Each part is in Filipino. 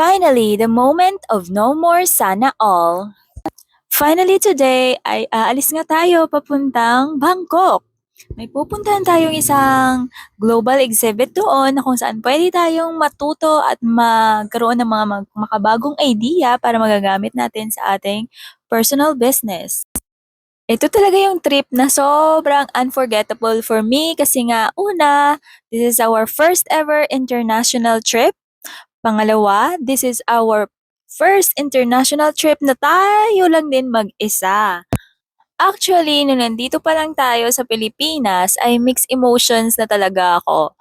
Finally, the moment of no more sana all. Finally today ay aalis nga tayo papuntang Bangkok. May pupuntahan tayong isang global exhibit doon na kung saan pwede tayong matuto at magkaroon ng mga makabagong idea para magagamit natin sa ating personal business. Ito talaga yung trip na sobrang unforgettable for me kasi nga una, this is our first ever international trip. Pangalawa, this is our first international trip na tayo lang din mag-isa. Actually, nung nandito pa lang tayo sa Pilipinas, ay mixed emotions na talaga ako.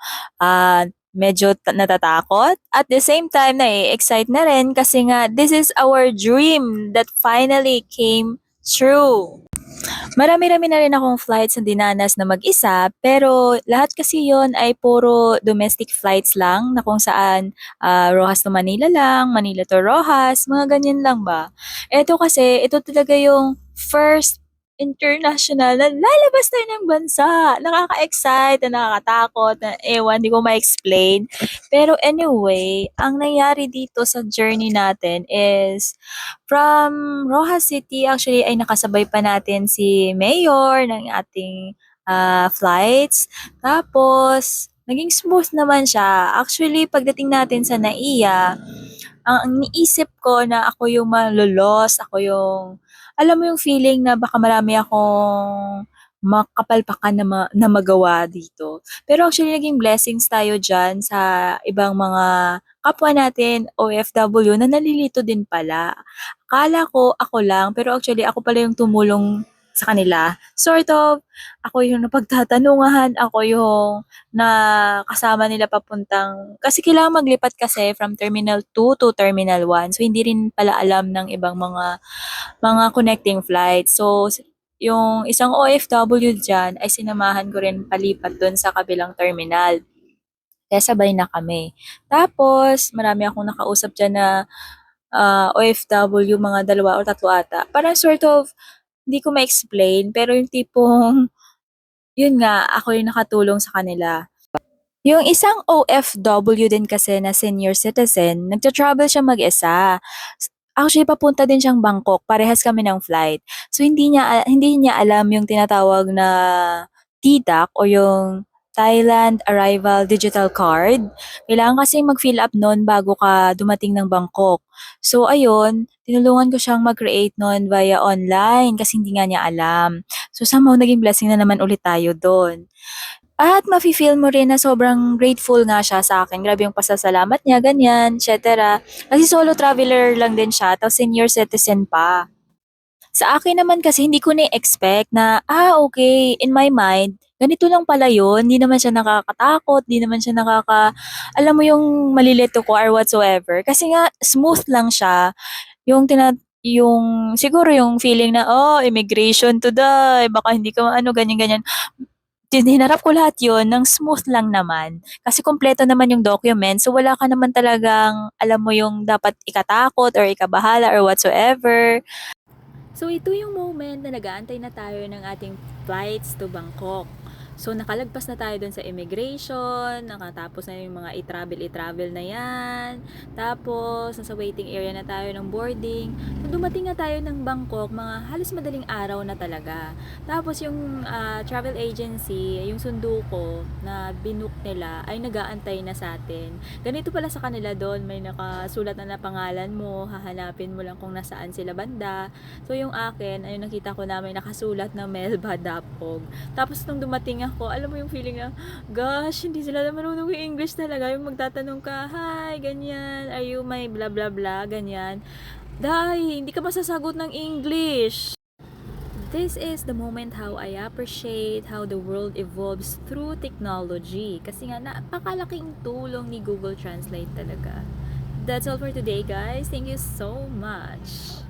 Medyo natatakot. At the same time, na-excite na rin kasi nga, this is our dream that finally came true. Marami-rami na rin akong flights na dinanas na mag-isa, pero lahat kasi yon ay puro domestic flights lang na kung saan Rojas to Manila lang, Manila to Rojas, mga ganyan lang ba. Ito talaga yung first international na lalabas tayo ng bansa. Nakaka-excite, na nakakatakot, na ewan, di ko ma-explain. Pero anyway, ang nangyari dito sa journey natin is from Rojas City, actually ay nakasabay pa natin si Mayor ng ating flights. Tapos, naging smooth naman siya. Actually, pagdating natin sa NAIA, ang iniisip ko na ako yung malulos, ako yung, alam mo yung feeling na baka marami akong makapalpakan na magawa dito. Pero actually, naging blessings tayo dyan sa ibang mga kapwa natin, OFW, na nalilito din pala. Akala ko ako lang, pero actually ako pala yung tumulong sa kanila. Sort of, ako yung napagtatanungahan, ako yung na kasama nila papuntang, kasi kailangan maglipat kasi from Terminal 2 to Terminal 1. So, hindi rin pala alam ng ibang mga connecting flights. So, yung isang OFW dyan ay sinamahan ko rin palipat doon sa kabilang terminal. Kaya sabay na kami. Tapos, marami akong nakausap dyan na OFW, mga dalawa o tatlo ata. Parang sort of, hindi ko ma-explain, pero yung tipong, yun nga, ako yung nakatulong sa kanila. Yung isang OFW din kasi na senior citizen, nagta-travel siya mag-isa. Actually, papunta din siyang Bangkok. Parehas kami ng flight. So, hindi niya alam yung tinatawag na TDAC o yung Thailand Arrival Digital Card. Kailangan kasi mag-fill up nun bago ka dumating ng Bangkok. So, ayun, tinulungan ko siyang mag-create nun via online kasi hindi nga niya alam. So, somehow naging blessing na naman ulit tayo doon. At mafi-feel mo rin na sobrang grateful nga siya sa akin. Grabe yung pasasalamat niya, ganyan, etc. Kasi solo traveler lang din siya, tapos senior citizen pa. Sa akin naman kasi hindi ko na-expect na, okay, in my mind, ganito lang pala yun. Hindi naman siya nakakatakot, hindi naman siya alam mo yung malilito ko or whatsoever. Kasi nga, smooth lang siya. Yung siguro yung feeling na, immigration today, baka hindi ka ano, ganyan-ganyan. Hinarap ko lahat yon ng smooth lang naman. Kasi kumpleto naman yung document. So, wala ka naman talagang, alam mo yung dapat ikatakot or ikabahala or whatsoever. So, ito yung moment na nag-aantay na tayo ng ating flights to Bangkok. So, nakalagpas na tayo dun sa immigration, nakatapos na yung mga i-travel na yan. Tapos, nasa waiting area na tayo ng boarding. Nung dumating na tayo ng Bangkok, mga halos madaling araw na talaga. Tapos, yung travel agency, yung sundo ko na binook nila, ay nag-aantay na sa atin. Ganito pala sa kanila doon, may nakasulat na pangalan mo, hahanapin mo lang kung nasaan sila banda. So, yung akin, ay nakita ko na may nakasulat na Melba Dapog. Tapos, nung dumating ako, alam mo yung feeling na, gosh, hindi sila na marunong yung English talaga. Yung magtatanong ka, hi, ganyan, are you my blah blah blah, ganyan. Dahil, hindi ka masasagot ng English. This is the moment how I appreciate how the world evolves through technology. Kasi nga, napakalaking tulong ni Google Translate talaga. That's all for today, guys. Thank you so much.